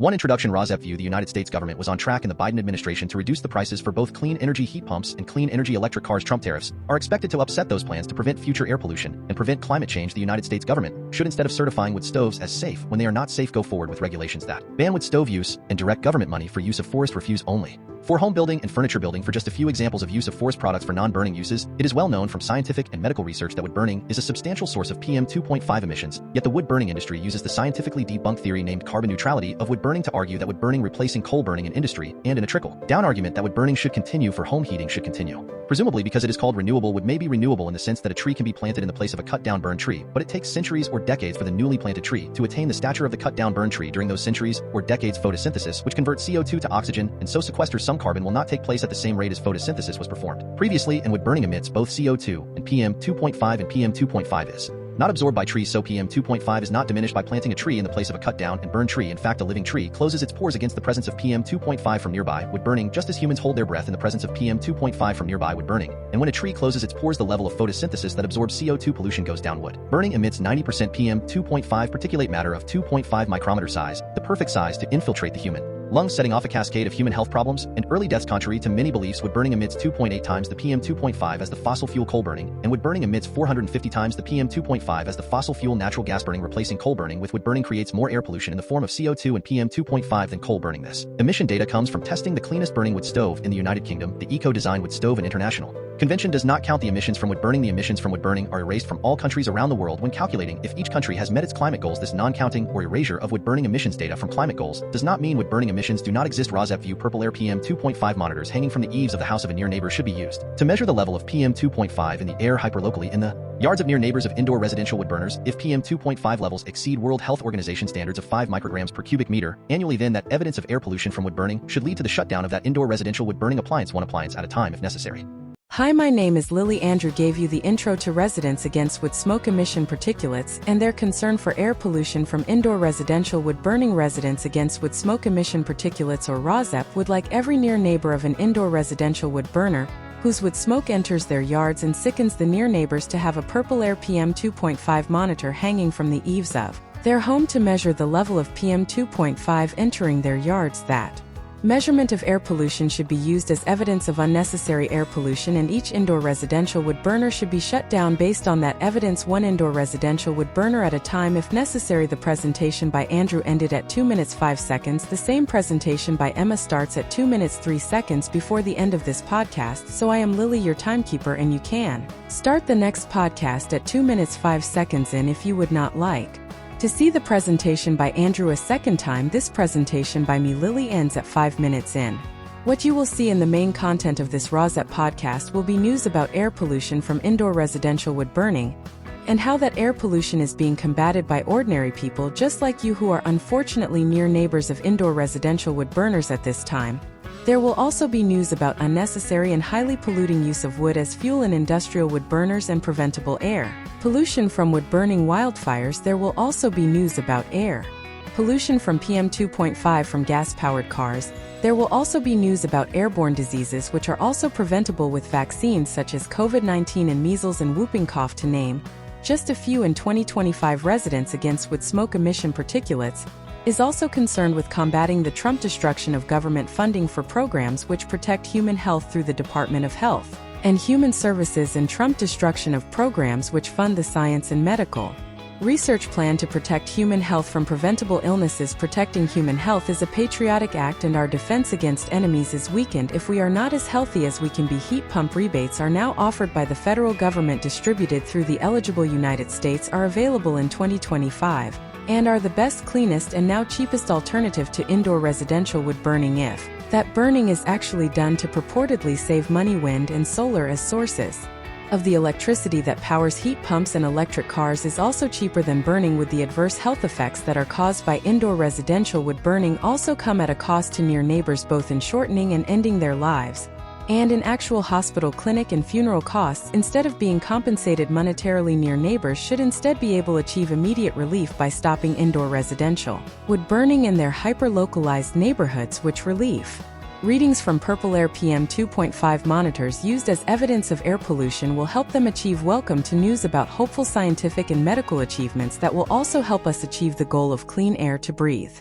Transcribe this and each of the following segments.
One introduction Rosep view the United States government was on track in the Biden administration to reduce the prices for both clean energy heat pumps and clean energy electric cars. Trump tariffs are expected to upset those plans to prevent future air pollution and prevent climate change. The United States government should, instead of certifying wood stoves as safe when they are not safe, go forward with regulations that ban wood stove use and direct government money for use of forest refuse only. For home building and furniture building, for just a few examples of use of forest products for non-burning uses, it is well known from scientific and medical research that wood burning is a substantial source of PM 2.5 emissions, yet the wood burning industry uses the scientifically debunked theory named carbon neutrality of wood burning to argue that wood burning replacing coal burning in industry, and in a trickle-down argument that wood burning should continue for home heating should continue. Presumably because it is called renewable, wood may be renewable in the sense that a tree can be planted in the place of a cut-down burned tree, but it takes centuries or decades for the newly planted tree to attain the stature of the cut-down burned tree. During those centuries or decades, photosynthesis, which converts CO2 to oxygen and so sequesters some carbon, will not take place at the same rate as photosynthesis was performed previously, and wood burning emits both CO2 and PM 2.5, and PM 2.5 is not absorbed by trees, so PM 2.5 is not diminished by planting a tree in the place of a cut-down and burned tree. In fact, a living tree closes its pores against the presence of PM 2.5 from nearby wood burning, just as humans hold their breath in the presence of PM 2.5 from nearby wood burning. And when a tree closes its pores, the level of photosynthesis that absorbs CO2 pollution goes down. Wood burning emits 90% PM 2.5 particulate matter of 2.5 micrometer size, the perfect size to infiltrate the human lungs, setting off a cascade of human health problems and early deaths. Contrary to many beliefs, wood burning emits 2.8 times the PM 2.5 as the fossil fuel coal burning, and wood burning emits 450 times the PM 2.5 as the fossil fuel natural gas burning. Replacing coal burning with wood burning creates more air pollution in the form of CO2 and PM 2.5 than coal burning. This emission data comes from testing the cleanest burning wood stove in the United Kingdom, the Eco-Design Wood Stove, and International Convention does not count the emissions from wood burning. The emissions from wood burning are erased from all countries around the world when calculating if each country has met its climate goals. This non-counting or erasure of wood burning emissions data from climate goals does not mean wood burning emissions do not exist. Rosep view purple air PM 2.5 monitors hanging from the eaves of the house of a near neighbor should be used to measure the level of PM 2.5 in the air hyperlocally in the yards of near neighbors of indoor residential wood burners. If PM 2.5 levels exceed World Health Organization standards of 5 micrograms per cubic meter annually, then that evidence of air pollution from wood burning should lead to the shutdown of that indoor residential wood burning appliance, one appliance at a time if necessary. Hi, my name is Lily. Andrew gave you the intro to residents against wood smoke emission particulates and their concern for air pollution from indoor residential wood burning. Residents against wood smoke emission particulates, or ROSEP, would like every near neighbor of an indoor residential wood burner whose wood smoke enters their yards and sickens the near neighbors to have a purple air PM 2.5 monitor hanging from the eaves of their home to measure the level of PM 2.5 entering their yards. That measurement of air pollution should be used as evidence of unnecessary air pollution, and each indoor residential wood burner should be shut down based on that evidence, one indoor residential wood burner at a time if necessary. The presentation by Andrew ended at 2 minutes 5 seconds. The same presentation by Emma starts at 2 minutes 3 seconds before the end of this podcast. So I am Lily, your timekeeper, and you can start the next podcast at 2 minutes 5 seconds in if you would not like to see the presentation by Andrew a second time. This presentation by me, Lily, ends at 5 minutes in. What you will see in the main content of this ROSEP podcast will be news about air pollution from indoor residential wood burning, and how that air pollution is being combated by ordinary people just like you who are unfortunately near neighbors of indoor residential wood burners at this time. There will also be news about unnecessary and highly polluting use of wood as fuel in industrial wood burners and preventable air pollution from wood burning wildfires. There will also be news about air pollution from PM 2.5 from gas-powered cars. There will also be news about airborne diseases which are also preventable with vaccines such as COVID-19 and measles and whooping cough, to name just a few. In 2025, residents against wood smoke emission particulates is also concerned with combating the Trump destruction of government funding for programs which protect human health through the Department of Health and Human Services, and Trump destruction of programs which fund the science and medical research plan to protect human health from preventable illnesses. Protecting human health is a patriotic act, and our defense against enemies is weakened if we are not as healthy as we can be. Heat pump rebates are now offered by the federal government, distributed through the eligible United States, are available in 2025, and are the best, cleanest, and now cheapest alternative to indoor residential wood burning if that burning is actually done to purportedly save money. Wind and solar as sources of the electricity that powers heat pumps and electric cars is also cheaper than burning wood. The adverse health effects that are caused by indoor residential wood burning also come at a cost to near neighbors, both in shortening and ending their lives, and in actual hospital, clinic, and funeral costs. Instead of being compensated monetarily, near neighbors should instead be able to achieve immediate relief by stopping indoor residential wood burning in their hyper-localized neighborhoods, which relief readings from purple air PM 2.5 monitors used as evidence of air pollution will help them achieve. Welcome to news about hopeful scientific and medical achievements that will also help us achieve the goal of clean air to breathe.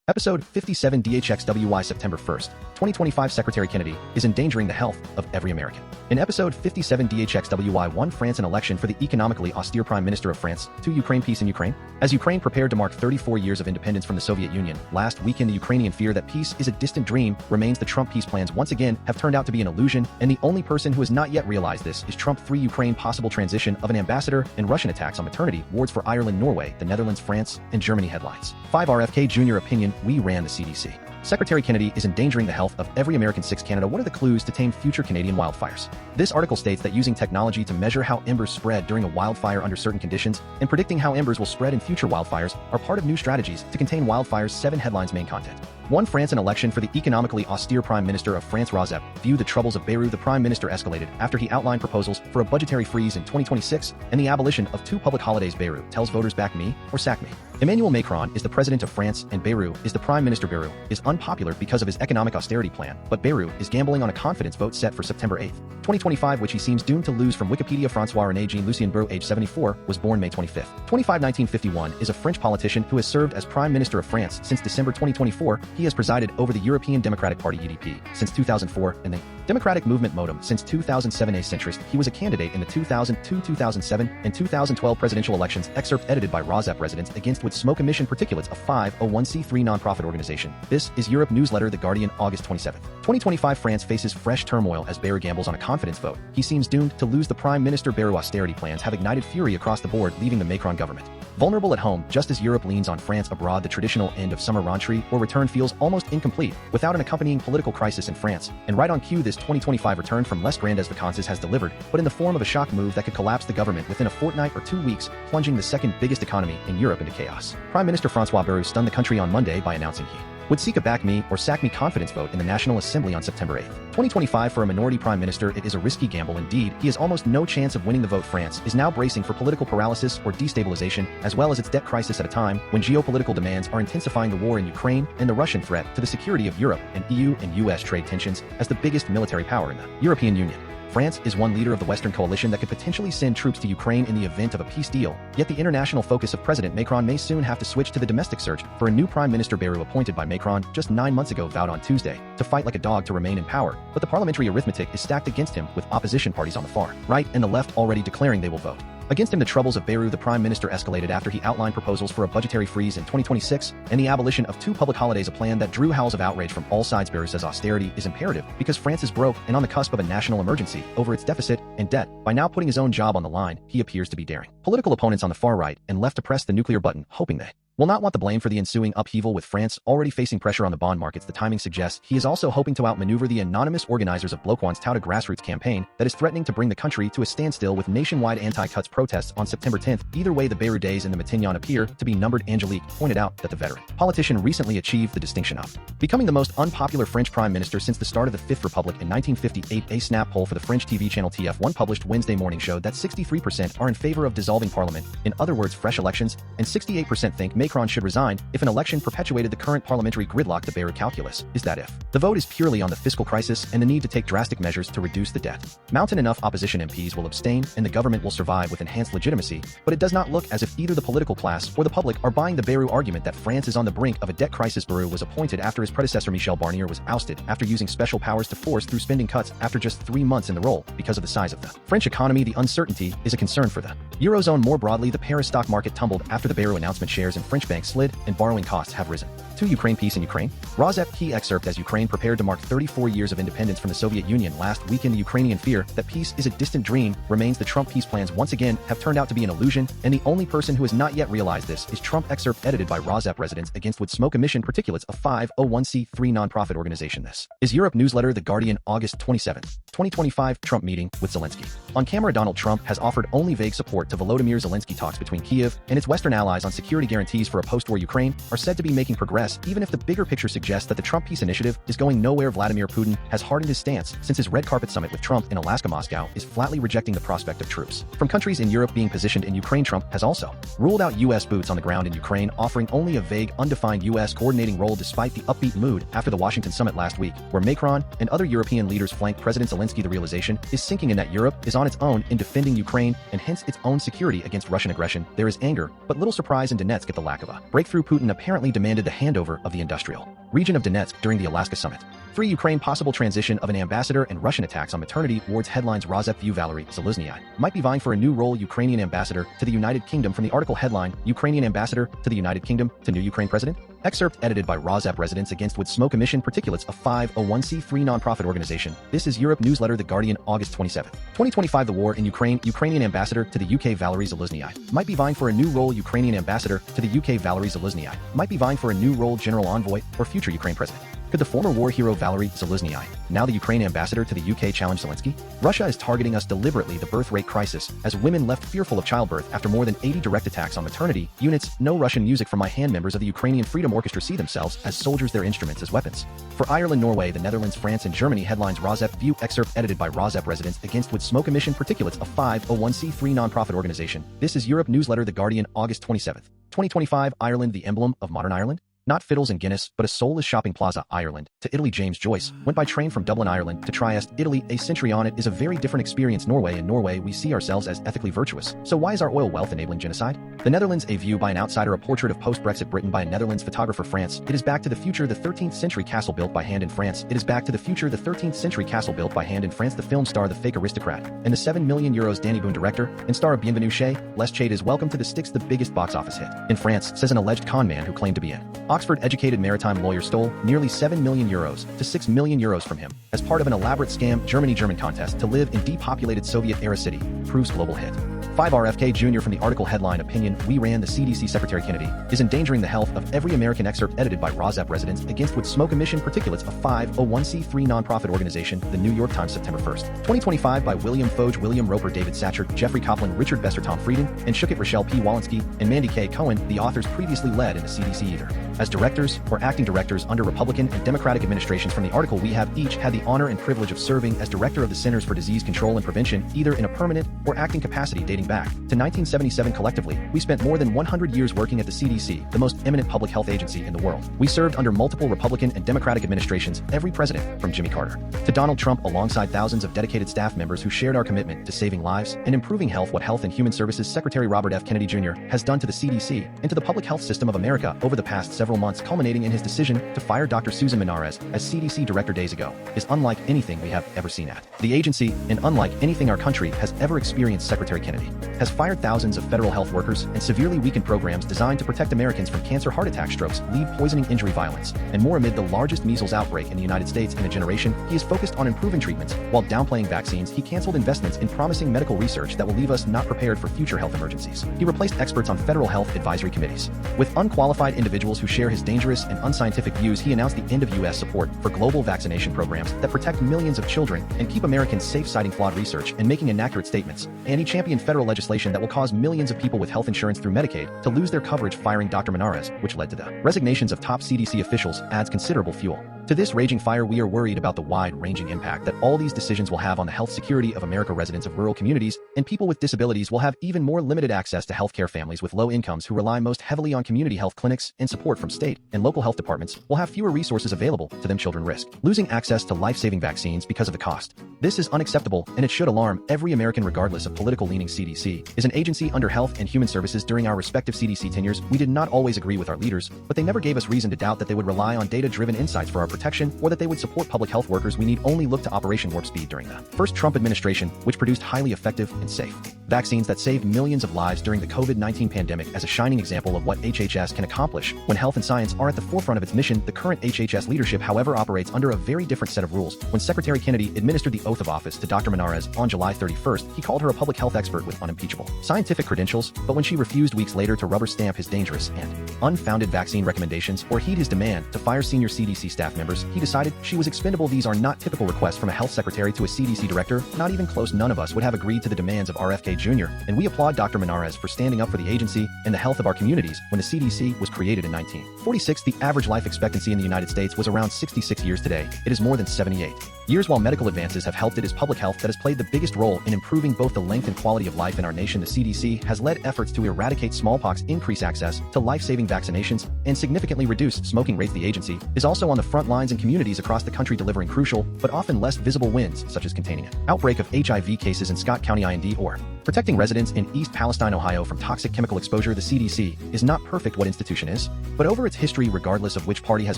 Episode 57DHXWY September 1st, 2025 Secretary Kennedy is endangering the health of every American. In episode 57DHXWY 1 France an election for the economically austere Prime Minister of France, 2 Ukraine peace in Ukraine. As Ukraine prepared to mark 34 years of independence from the Soviet Union, last weekend the Ukrainian fear that peace is a distant dream remains. The Trump peace plans once again have turned out to be an illusion, and the only person who has not yet realized this is Trump. 3 Ukraine possible transition of an ambassador and Russian attacks on maternity wards for Ireland, Norway, the Netherlands, France, and Germany headlines. 5 RFK Jr. opinion, we ran the CDC. Secretary Kennedy is endangering the health of every American. 6 Canada, what are the clues to tame future Canadian wildfires? This article states that using technology to measure how embers spread during a wildfire under certain conditions and predicting how embers will spread in future wildfires are part of new strategies to contain wildfires. 7 headlines main content. 1 France an election for the economically austere Prime Minister of France. Rozep viewed the troubles of Beirut. The Prime Minister escalated after he outlined proposals for a budgetary freeze in 2026 and the abolition of 2 public holidays. Beirut tells voters back me or sack me. Emmanuel Macron is the president of France and Beirut is the prime minister. Beirut is unpopular because of his economic austerity plan, but Beirut is gambling on a confidence vote set for September 8, 2025, which he seems doomed to lose. From Wikipedia, François-René Jean-Lucien Beirut, age 74, was born May 25, 1951, is a French politician who has served as Prime Minister of France since December 2024. He has presided over the European Democratic Party (EDP) since 2004 and the Democratic Movement (MoDem) since 2007. A centrist, he was a candidate in the 2002, 2007, and 2012 presidential elections. Excerpt edited by Rozep. Residents against would smoke emission particulates. A 501c3 nonprofit organization. This is Europe newsletter. The Guardian, August 27, 2025. France faces fresh turmoil as Beirut gambles on a confidence vote. He seems doomed to lose the Prime Minister. Beirut austerity plans have ignited fury across the board, leaving the Macron government vulnerable at home just as Europe leans on France abroad. The traditional end of summer rentrée or return feels almost incomplete without an accompanying political crisis in France. And right on cue, this 2025 return from Les Grandes Vacances has delivered, but in the form of a shock move that could collapse the government within a fortnight or 2 weeks, plunging the second biggest economy in Europe into chaos. Prime Minister François Bayrou stunned the country on Monday by announcing he would seek a back me or sack me confidence vote in the National Assembly on September 8, 2025. For a minority prime minister, it is a risky gamble indeed. He has almost no chance of winning the vote. France is now bracing for political paralysis or destabilization, as well as its debt crisis at a time when geopolitical demands are intensifying. The war in Ukraine and the Russian threat to the security of Europe and EU and US trade tensions as the biggest military power in the European Union. France is one leader of the Western coalition that could potentially send troops to Ukraine in the event of a peace deal, yet the international focus of President Macron may soon have to switch to the domestic search for a new Prime Minister. Beirut, appointed by Macron just 9 months ago, vowed on Tuesday to fight like a dog to remain in power, but the parliamentary arithmetic is stacked against him, with opposition parties on the far right and the left already declaring they will vote against him. The troubles of Beirut. The Prime Minister escalated after he outlined proposals for a budgetary freeze in 2026 and the abolition of 2 public holidays, a plan that drew howls of outrage from all sides. Beirut says austerity is imperative because France is broke and on the cusp of a national emergency over its deficit and debt. By now putting his own job on the line, he appears to be daring political opponents on the far right and left to press the nuclear button, hoping they will not want the blame for the ensuing upheaval. With France already facing pressure on the bond markets, the timing suggests he is also hoping to outmaneuver the anonymous organizers of Bloquoin's touted grassroots campaign that is threatening to bring the country to a standstill with nationwide anti-cuts protests on September 10th. Either way, the Beirut days in the Matignon appear to be numbered. Angelique pointed out that the veteran politician recently achieved the distinction of becoming the most unpopular French prime minister since the start of the Fifth Republic in 1958. A snap poll for the French TV channel TF1 published Wednesday morning showed that 63% are in favor of dissolving parliament, in other words fresh elections, and 68% think Macron should resign if an election perpetuated the current parliamentary gridlock. The Beirut calculus is that if the vote is purely on the fiscal crisis and the need to take drastic measures to reduce the debt mountain, enough opposition MPs will abstain and the government will survive with enhanced legitimacy. But it does not look as if either the political class or the public are buying the Beirut argument that France is on the brink of a debt crisis. Beirut was appointed after his predecessor Michel Barnier was ousted after using special powers to force through spending cuts after just 3 months in the role. Because of the size of the French economy, the uncertainty is a concern for the Eurozone more broadly. The Paris stock market tumbled after the Beirut announcement. Shares in French banks slid and borrowing costs have risen. 2 Ukraine peace in Ukraine. Rozep key excerpt. As Ukraine prepared to mark 34 years of independence from the Soviet Union last weekend, the Ukrainian fear that peace is a distant dream remains. The Trump peace plans once again have turned out to be an illusion, and the only person who has not yet realized this is Trump. Excerpt edited by Rozep. Residents against would smoke emission particulates, a 501c3 nonprofit organization. This is Europe newsletter. The Guardian, August 27, 2025. Trump meeting with Zelensky. On camera, Donald Trump has offered only vague support to Volodymyr Zelensky. Talks between Kyiv and its Western allies on security guarantees for a post-war Ukraine are said to be making progress, even if the bigger picture suggests that the Trump peace initiative is going nowhere. Vladimir Putin has hardened his stance since his red carpet summit with Trump in Alaska. Moscow is flatly rejecting the prospect of troops from countries in Europe being positioned in Ukraine. Trump has also ruled out U.S. boots on the ground in Ukraine, offering only a vague, undefined U.S. coordinating role despite the upbeat mood after the Washington summit last week, where Macron and other European leaders flanked President Zelensky. The realization is sinking in that Europe is on its own in defending Ukraine and hence its own security against Russian aggression. There is anger, but little surprise, and Donetsk at the lack of a breakthrough, Putin apparently demanded the handover of the industrial region of Donetsk during the Alaska summit. Free Ukraine, possible transition of an ambassador, and Russian attacks on maternity wards. Headlines. RZFU Valery Zaluzhnyi might be vying for a new role. Ukrainian ambassador to the United Kingdom. From the article headline, Ukrainian ambassador to the United Kingdom to new Ukraine president? Excerpt edited by RZF. Residents against wood smoke emission particulates. A 501c3 nonprofit organization. This is Europe newsletter The Guardian, August 27, 2025. The war in Ukraine. Ukrainian ambassador to the UK Valery Zaluzhnyi might be vying for a new role. Ukrainian ambassador to the UK Valery Zaluzhnyi might be vying for a new role. General envoy or future Ukraine president. Could the former war hero Valery Zaluzhnyi, now the Ukraine ambassador to the UK, challenge Zelensky? Russia is targeting us deliberately. The birth rate crisis, as women left fearful of childbirth after more than 80 direct attacks on maternity units. No Russian music from my hand. Members of the Ukrainian Freedom Orchestra see themselves as soldiers, their instruments as weapons. For Ireland, Norway, the Netherlands, France, and Germany. Headlines. RZF View. Excerpt edited by RZF. Residents against wood smoke emission particulates. A 501c3 nonprofit organization. This is Europe newsletter The Guardian, August 27, 2025. Ireland, the emblem of modern Ireland? Not fiddles and Guinness, but a soulless shopping plaza. Ireland to Italy. James Joyce went by train from Dublin, Ireland to Trieste, Italy. A century on it is a very different experience. Norway. In Norway, we see ourselves as ethically virtuous. So why is our oil wealth enabling genocide? The Netherlands. A view by an outsider. A portrait of post-Brexit Britain by a Netherlands photographer. France. It is back to the future. The 13th century castle built by hand in France. It is back to the future. The 13th century castle built by hand in France. The film star, the fake aristocrat, and the 7 million euros. Danny Boone, director and star of Bienvenue Chez Les Chades is Welcome to the Sticks, the biggest box office hit in France, says an alleged con man who claimed to be an Oxford-educated maritime lawyer stole nearly 7 million euros to 6 million euros from him as part of an elaborate scam. German contest to live in depopulated Soviet-era city proves global hit. 5 RFK Jr. From the article headline, Opinion We Ran. The CDC Secretary Kennedy is endangering the health of every American. Excerpt edited by RZF. Residents against wood smoke emission particulates. A 501c3 nonprofit organization. The New York Times, September 1st, 2025. By William Foge, William Roper, David Satcher, Jeffrey Copeland, Richard Besser, Tom Frieden, and Shukit Rochelle P. Walensky, and Mandy K. Cohen. The authors previously led in the CDC either as directors or acting directors under Republican and Democratic administrations. From the article, we have each had the honor and privilege of serving as director of the Centers for Disease Control and Prevention, either in a permanent or acting capacity dating back to 1977. Collectively, we spent more than 100 years working at the CDC, the most eminent public health agency in the world. We served under multiple Republican and Democratic administrations, every president from Jimmy Carter to Donald Trump, alongside thousands of dedicated staff members who shared our commitment to saving lives and improving health. What Health and Human Services Secretary Robert F. Kennedy Jr. has done to the CDC and to the public health system of America over the past several months, culminating in his decision to fire Dr. Susan Menares as CDC director days ago, is unlike anything we have ever seen at the agency, and unlike anything our country has ever experienced. Secretary Kennedy has fired thousands of federal health workers and severely weakened programs designed to protect Americans from cancer, heart attack, strokes, lead poisoning, injury, violence, and more. Amid the largest measles outbreak in the United States in a generation, he is focused on improving treatments while downplaying vaccines. He canceled investments in promising medical research that will leave us not prepared for future health emergencies. He replaced experts on federal health advisory committees with unqualified individuals who share his dangerous and unscientific views. He announced the end of U.S. support for global vaccination programs that protect millions of children and keep Americans safe, citing flawed research and making inaccurate statements. And he championed federal legislation that will cause millions of people with health insurance through Medicaid to lose their coverage, firing Dr. Menares, which led to the resignations of top CDC officials, adds considerable fuel to this raging fire. We are worried about the wide-ranging impact that all these decisions will have on the health security of America. Residents of rural communities and people with disabilities will have even more limited access to health care. Families with low incomes who rely most heavily on community health clinics and support from state and local health departments will have fewer resources available to them. Children risk losing access to life-saving vaccines because of the cost. This is unacceptable, and it should alarm every American regardless of political leaning. CDC is an agency under Health and Human Services. During our respective CDC tenures, we did not always agree with our leaders, but they never gave us reason to doubt that they would rely on data-driven insights for our protection or that they would support public health workers. We need only look to Operation Warp Speed during the first Trump administration, which produced highly effective and safe vaccines that saved millions of lives during the COVID-19 pandemic, as a shining example of what HHS can accomplish when health and science are at the forefront of its mission. The current HHS leadership, however, operates under a very different set of rules. When Secretary Kennedy administered the oath of office to Dr. Menares on July 31st, he called her a public health expert with unimpeachable scientific credentials, but when she refused weeks later to rubber stamp his dangerous and unfounded vaccine recommendations or heed his demand to fire senior CDC staff members, he decided she was expendable. These are not typical requests from a health secretary to a CDC director, not even close. None of us would have agreed to the demands of RFK Jr., and we applaud Dr. Menares for standing up for the agency and the health of our communities. When the CDC was created in 1946, the average life expectancy in the United States was around 66 years. Today, it is more than 78 years. While medical advances have helped, it is public health that has played the biggest role in improving both the length and quality of life in our nation. The CDC has led efforts to eradicate smallpox, increase access to life-saving vaccinations, and significantly reduce smoking rates. The agency is also on the front lines in communities across the country, delivering crucial, but often less visible wins, such as containing an outbreak of HIV cases in Scott County, IND, or protecting residents in East Palestine, Ohio from toxic chemical exposure. The CDC is not perfect what institution is, but over its history, regardless of which party has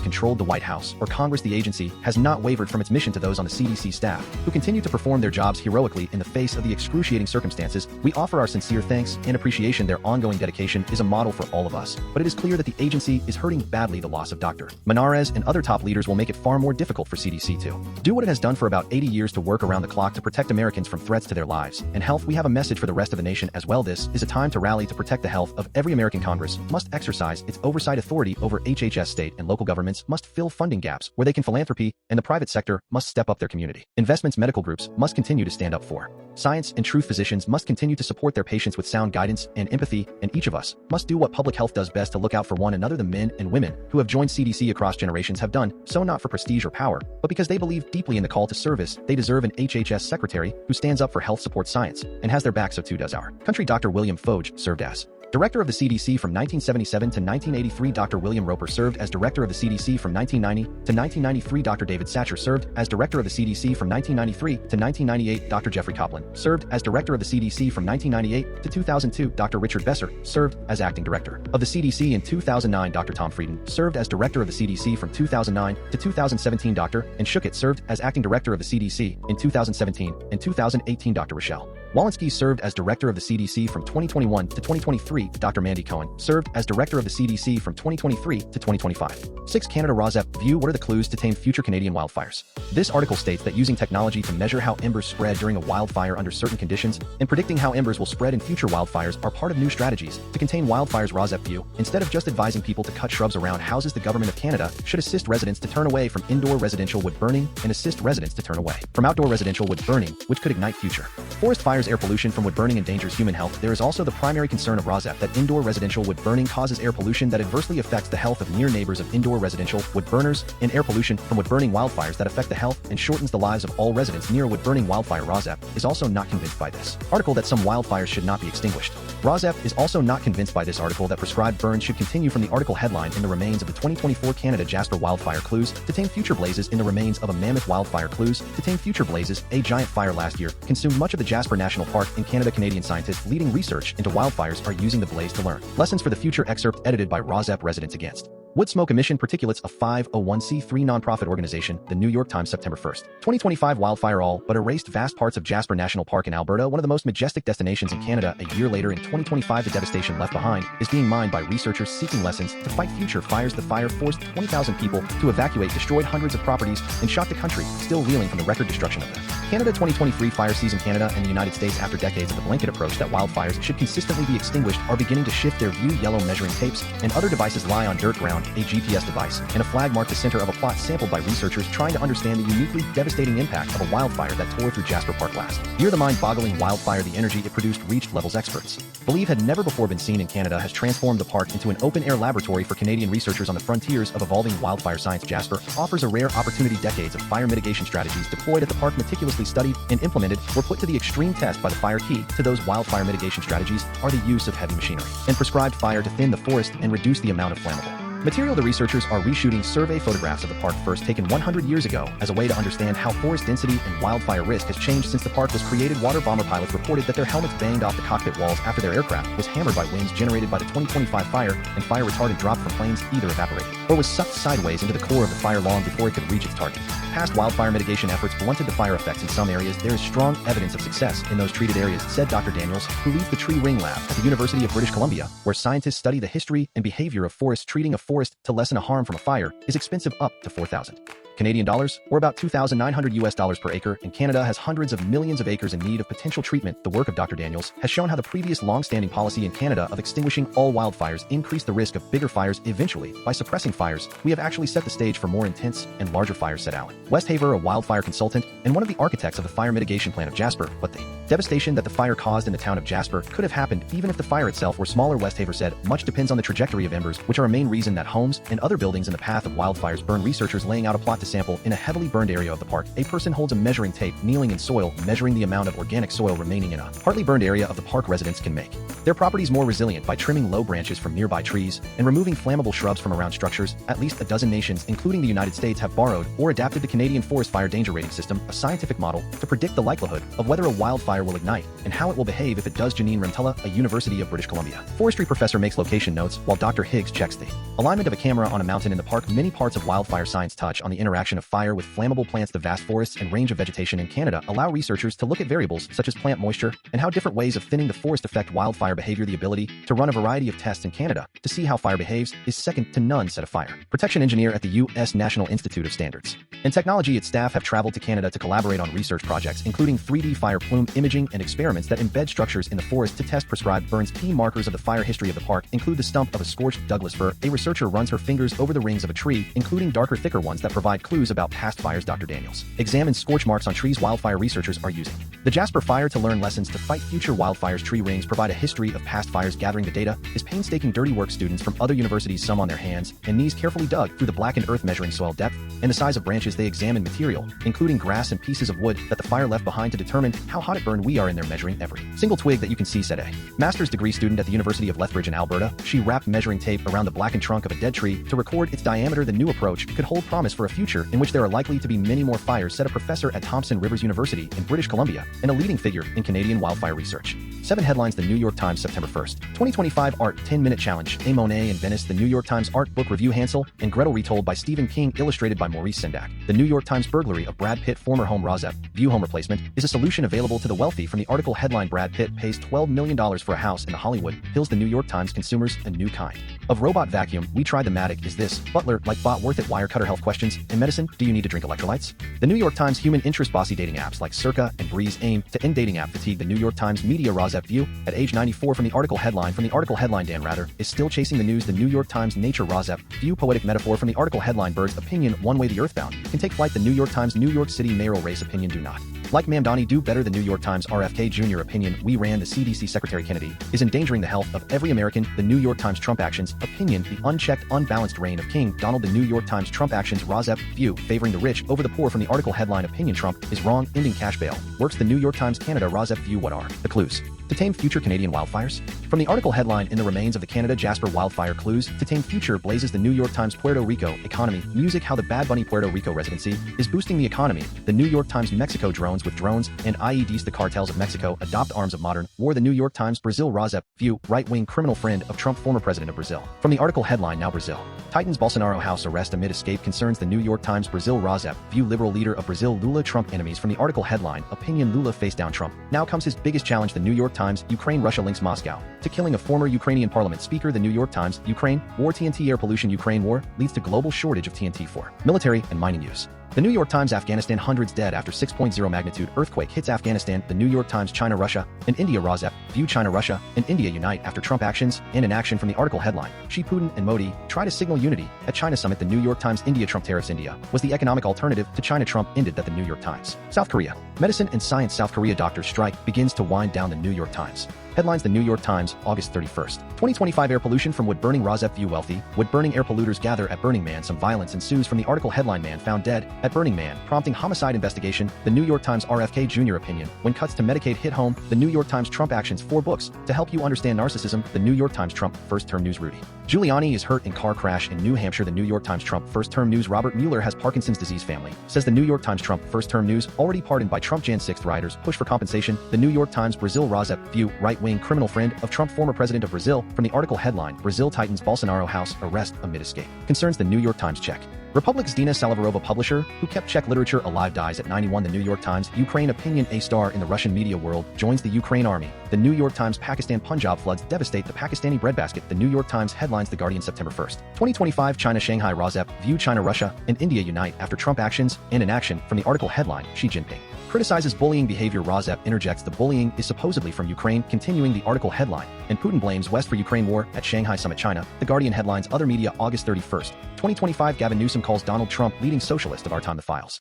controlled the White House or Congress, the agency has not wavered from its mission to those on the CDC staff who continue to perform their jobs heroically in the face of the excruciating circumstances. We offer our sincere thanks and appreciation. Their ongoing dedication is a model for all of us, but it is clear that the agency is hurting badly. The loss of Dr. Menarez and other top leaders will make it far more difficult for CDC to do what it has done for about 80 years, to work around the clock to protect Americans from threats to their lives and health. We have a message for the rest of the nation as well. This is a time to rally to protect the health of every American. Congress must exercise its oversight authority over HHS. State and local governments must fill funding gaps where they can. Philanthropy and the private sector must step up their community investments. Medical groups must continue to stand up for science and truth. Physicians must continue to support their patients with sound guidance and empathy, and each of us must do what public health does best, to look out for one another. The men and women who have joined CDC across generations have done so not for prestige or power, but because they believe deeply in the call to service. They deserve an HHS secretary who stands up for health, supports science, and has their back. So too does our country. Dr. William Foge served as Director of the CDC from 1977 to 1983. Dr. William Roper served as Director of the CDC from 1990 to 1993. Dr. David Satcher served as Director of the CDC from 1993 to 1998. Dr. Jeffrey Copeland served as Director of the CDC from 1998 to 2002. Dr. Richard Besser served as Acting Director of the CDC in 2009. Dr. Tom Frieden served as Director of the CDC from 2009 to 2017. Dr. Ann Schuchat served as Acting Director of the CDC in 2017 and 2018. Dr. Rochelle Walensky served as Director of the CDC from 2021 to 2023. Dr. Mandy Cohen served as Director of the CDC from 2023 to 2025. 6. Canada ROSEP View. What are the clues to tame future Canadian wildfires? This article states that using technology to measure how embers spread during a wildfire under certain conditions and predicting how embers will spread in future wildfires are part of new strategies to contain wildfires. ROSEP View, instead of just advising people to cut shrubs around houses, the Government of Canada should assist residents to turn away from indoor residential wood burning and assist residents to turn away from outdoor residential wood burning, which could ignite future forest fires. Air pollution from wood burning endangers human health. There is also the primary concern of ROSEP that indoor residential wood burning causes air pollution that adversely affects the health of near neighbors of indoor residential wood burners, and air pollution from wood burning wildfires that affect the health and shortens the lives of all residents near a wood burning wildfire. ROSEP is also not convinced by this article that some wildfires should not be extinguished. ROSEP is also not convinced by this article that prescribed burns should continue. From the article headline, in the remains of the 2024 Canada Jasper wildfire, clues to tame future blazes. In the remains of a mammoth wildfire, clues to tame future blazes. A giant fire last year consumed much of the Jasper National Park in Canada. Canadian scientists leading research into wildfires are using the blaze to learn lessons for the future. Excerpt edited by ROSEP Residents Against Wood Smoke Emission Particulates, a 501c3 nonprofit organization. The New York Times, September 1st, 2025. Wildfire all but erased vast parts of Jasper National Park in Alberta, one of the most majestic destinations in Canada. A year later, in 2025, the devastation left behind is being mined by researchers seeking lessons to fight future fires. The fire forced 20,000 people to evacuate, destroyed hundreds of properties, and shocked the country, still reeling from the record destruction of them. Canada 2023 fire season. Canada and the United States, after decades of the blanket approach that wildfires should consistently be extinguished, are beginning to shift their view. Yellow measuring tapes and other devices lie on dirt ground. A GPS device and a flag mark the center of a plot sampled by researchers trying to understand the uniquely devastating impact of a wildfire that tore through Jasper Park last year. The mind-boggling wildfire, the energy it produced reached levels experts believe had never before been seen in Canada, has transformed the park into an open-air laboratory for Canadian researchers on the frontiers of evolving wildfire science. Jasper offers a rare opportunity. Decades of fire mitigation strategies deployed at the park, meticulously studied and implemented, were put to the extreme test by the fire. Key to those wildfire mitigation strategies are the use of heavy machinery and prescribed fire to thin the forest and reduce the amount of flammable material. The researchers are reshooting survey photographs of the park, first taken 100 years ago, as a way to understand how forest density and wildfire risk has changed since the park was created. Water bomber pilots reported that their helmets banged off the cockpit walls after their aircraft was hammered by winds generated by the 2025 fire, and fire retardant dropped from planes either evaporated or was sucked sideways into the core of the fire long before it could reach its target. Past wildfire mitigation efforts blunted the fire effects in some areas. There is strong evidence of success in those treated areas, said Dr. Daniels, who leads the Tree Ring Lab at the University of British Columbia, where scientists study the history and behavior of forests. Treating a forest to lessen a harm from a fire is expensive, up to 4,000 Canadian dollars, or about $2,900 per acre, and Canada has hundreds of millions of acres in need of potential treatment. The work of Dr. Daniels has shown how the previous long-standing policy in Canada of extinguishing all wildfires increased the risk of bigger fires. Eventually, by suppressing fires, we have actually set the stage for more intense and larger fires, said Alan Westhaver, a wildfire consultant and one of the architects of the fire mitigation plan of Jasper. But the Devastation that the fire caused in the town of Jasper could have happened even if the fire itself were smaller. Westhaver said, much depends on the trajectory of embers, which are a main reason that homes and other buildings in the path of wildfires burn. Researchers laying out a plot to sample in a heavily burned area of the park. A person holds a measuring tape, kneeling in soil, measuring the amount of organic soil remaining in a partly burned area of the park. Residents can make their properties more resilient by trimming low branches from nearby trees and removing flammable shrubs from around structures. At least a dozen nations, including the United States, have borrowed or adapted the Canadian Forest Fire Danger Rating System, a scientific model to predict the likelihood of whether a wildfire will ignite and how it will behave if it does. Janine Remtella, a University of British Columbia forestry professor, makes location notes while Dr. Higgs checks the alignment of a camera on a mountain in the park. Many parts of wildfire science touch on the interaction of fire with flammable plants. The vast forests and range of vegetation in Canada allow researchers to look at variables such as plant moisture and how different ways of thinning the forest affect wildfire behavior. The ability to run a variety of tests in Canada to see how fire behaves is second to none, said a fire protection engineer at the U.S. National Institute of Standards and Technology. Its staff have traveled to Canada to collaborate on research projects, including 3D fire plume imaging and experiments that embed structures in the forest to test prescribed burns. Key markers of the fire history of the park include the stump of a scorched Douglas fir. A researcher runs her fingers over the rings of a tree, including darker, thicker ones that provide clues about past fires. Dr. Daniels examines scorch marks on trees. Wildfire researchers are using the Jasper fire to learn lessons to fight future wildfires. Tree rings provide a history of past fires. Gathering the data is painstaking dirty work. Students from other universities, some on their hands and knees, carefully dug through the blackened earth, measuring soil depth and the size of branches. They examine material, including grass and pieces of wood that the fire left behind, to determine how hot it burned. We are in there measuring every single twig that you can see, said a master's degree student at the University of Lethbridge in Alberta. She wrapped measuring tape around the blackened trunk of a dead tree to record its diameter. The new approach could hold promise for a future in which there are likely to be many more fires, said a professor at Thompson Rivers University in British Columbia and a leading figure in Canadian wildfire research. 7 headlines. The New York Times, September 1st, 2025. Art 10-minute challenge. A Monet in Venice. The New York Times art book review. Hansel and Gretel retold by Stephen King, illustrated by Maurice Sendak. The New York Times burglary of Brad Pitt former home Rosep View home replacement is a solution available to the wealthy. From the article headline, Brad Pitt pays $12 million for a house in the Hollywood Hills. The New York Times consumers a new kind of robot vacuum. We tried the Matic. Is this butler like bot worth it? Wirecutter health questions in medicine. Do you need to drink electrolytes? The New York Times human interest. Bossy dating apps like Circa and Breeze aim to end dating app fatigue. The New York Times media. Rosep View at age 94. From the article headline, Dan Rather is still chasing the news. The New York Times nature. Rosep View poetic metaphor. From the article headline, Bird's opinion. One way the earthbound can take flight. The New York Times New York City mayoral race opinion. Do not like Mamdani, do better. The New York Times RFK Jr. opinion. We ran the CDC. Secretary Kennedy is endangering the health of every American. The New York Times Trump actions opinion. The unchecked, unbalanced reign of King Donald. The New York Times Trump actions. Rosep View favoring the rich over the poor. From the article headline, opinion. Trump is wrong, ending cash bail works. The New York Times Canada. Rosep View. What are the clues to tame future Canadian wildfires? From the article headline, in the remains of the Canada Jasper wildfire, clues to tame future blazes. The New York Times Puerto Rico economy. Music, how the Bad Bunny Puerto Rico residency is boosting the economy. The New York Times Mexico drones with drones and IEDs. The cartels of Mexico adopt arms of modern war. The New York Times Brazil. Rosep View right-wing criminal friend of Trump former president of Brazil. From the article headline, now Brazil tightens Bolsonaro house arrest amid escape concerns. The New York Times Brazil. Rosep View liberal leader of Brazil Lula Trump enemies. From the article headline, opinion. Lula face down Trump. Now comes his biggest challenge. The New York Times Ukraine. Russia links Moscow to killing a former Ukrainian parliament speaker. The New York Times Ukraine war. TNT air pollution. Ukraine war leads to global shortage of TNT for military and mining use. The New York Times Afghanistan. Hundreds dead after 6.0 magnitude earthquake hits Afghanistan. The New York Times China, Russia, and India. Rosep View China, Russia, and India unite after Trump actions and inaction. From the article headline, Xi, Putin, and Modi try to signal unity at China summit. The New York Times India Trump tariffs. India was the economic alternative to China. Trump ended that. The New York Times South Korea medicine and science. South Korea doctors strike begins to wind down. The New York Times headlines. The New York Times August 31st, 2025. Air pollution from wood burning. Rosep View wealthy wood burning air polluters gather at Burning Man. Some violence ensues. From the article headline, man found dead at Burning Man prompting homicide investigation. The New York Times RFK Jr. opinion when cuts to Medicaid hit home. The New York Times Trump actions. 4 books to help you understand narcissism. The New York Times Trump first term news. Rudy Giuliani is hurt in car crash in New Hampshire. The New York Times Trump first term news. Robert Mueller has Parkinson's disease. Family says. The New York Times Trump first term news already pardoned by Trump. Jan 6th rioters push for compensation. The New York Times Brazil. Rosep View right wing criminal friend of Trump former president of Brazil. From the article headline, Brazil tightens Bolsonaro house arrest amid escape concerns. The New York Times Czech Republic's Dina Salivarova, publisher who kept Czech literature alive, dies at 91. The New York Times Ukraine opinion. A star in the Russian media world joins the Ukraine army. The New York Times Pakistan Punjab floods devastate the Pakistani breadbasket. The New York Times headlines. The Guardian September 1st, 2025. China Shanghai. Rosep View China, Russia, and India unite after Trump actions and inaction. From the article headline, Xi Jinping criticizes bullying behavior. Rosep interjects. The bullying is supposedly from Ukraine. Continuing the article headline, and Putin blames West for Ukraine war at Shanghai summit. China. The Guardian headlines. Other media August 31st, 2025. Gavin Newsom calls Donald Trump leading socialist of our time. The files.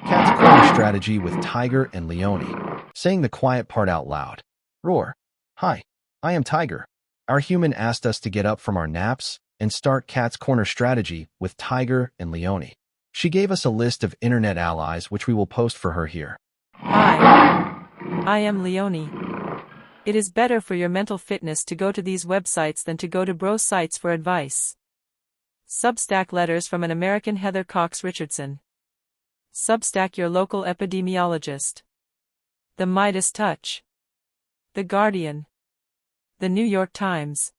Cat's crime strategy with Tiger and Leone. saying the quiet part out loud. Roar. Hi, I am Tiger. Our human asked us to get up from our naps and start Cat's Corner strategy with Tiger and Leonie. She gave us a list of internet allies which we will post for her here. Hi, I am Leonie. It is better for your mental fitness to go to these websites than to go to bro sites for advice. Substack letters from an American Heather Cox Richardson. Substack your local epidemiologist. The Midas Touch. The Guardian. The New York Times.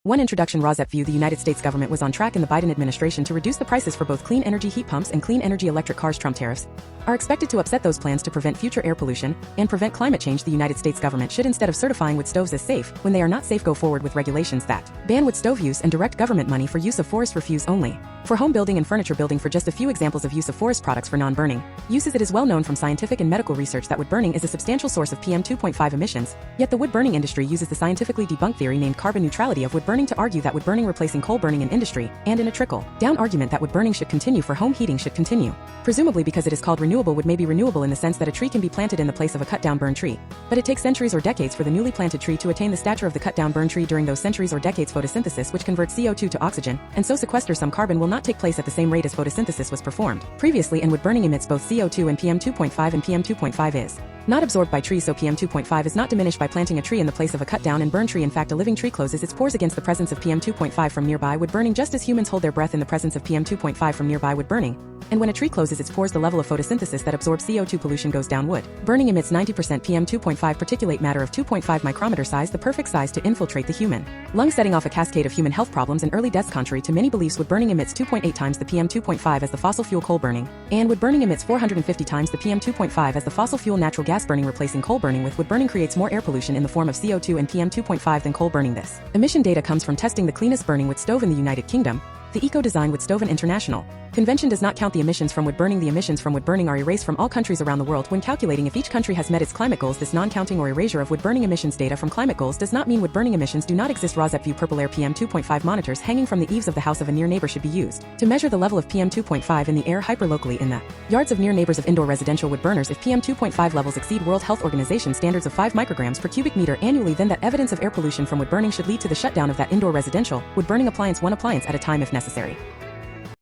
One introduction. Rosette view. The United States government was on track in the Biden administration to reduce the prices for both clean energy heat pumps and clean energy electric cars. Trump tariffs are expected to upset those plans to prevent future air pollution and prevent climate change. The United States government should, instead of certifying wood stoves as safe when they are not safe, go forward with regulations that ban wood stove use and direct government money for use of forest refuse only for home building and furniture building. For just a few examples of use of forest products for non-burning uses, it is well known from scientific and medical research that wood burning is a substantial source of PM 2.5 emissions, yet the wood burning industry uses the scientifically debunked theory named carbon neutrality of wood burning to argue that wood burning replacing coal burning in industry, and in a trickle-down argument that wood burning should continue for home heating should continue. Presumably because it is called renewable, wood may be renewable in the sense that a tree can be planted in the place of a cut-down burned tree. But it takes centuries or decades for the newly planted tree to attain the stature of the cut-down burned tree. During those centuries or decades, photosynthesis, which converts CO2 to oxygen, and so sequesters some carbon, will not take place at the same rate as photosynthesis was performed previously, and wood burning emits both CO2 and PM 2.5, and PM 2.5 is not absorbed by trees, so PM 2.5 is not diminished by planting a tree in the place of a cut-down and burned tree. In fact, a living tree closes its pores against the presence of PM 2.5 from nearby wood burning, just as humans hold their breath in the presence of PM 2.5 from nearby wood burning. And when a tree closes its pores, the level of photosynthesis that absorbs CO2 pollution goes down. Wood burning emits 90% PM 2.5 particulate matter of 2.5 micrometer size, the perfect size to infiltrate the human lung, setting off a cascade of human health problems and early deaths. Contrary to many beliefs, wood burning emits 2.8 times the PM 2.5 as the fossil fuel coal burning, and wood burning emits 450 times the PM 2.5 as the fossil fuel natural gas burning. Replacing coal burning with wood burning creates more air pollution in the form of CO2 and PM 2.5 than coal burning. This emission data comes from testing the cleanest burning wood stove in the United Kingdom. The Eco-Design Wood Stove and International Convention does not count the emissions from wood burning. The emissions from wood burning are erased from all countries around the world when calculating if each country has met its climate goals. This non-counting or erasure of wood burning emissions data from climate goals does not mean wood burning emissions do not exist. Rosette view. Purple air. PM 2.5 monitors hanging from the eaves of the house of a near neighbor should be used to measure the level of PM 2.5 in the air hyperlocally in the yards of near neighbors of indoor residential wood burners. If PM 2.5 levels exceed World Health Organization standards of 5 micrograms per cubic meter annually, then that evidence of air pollution from wood burning should lead to the shutdown of that indoor residential wood burning appliance, one appliance at a time if necessary.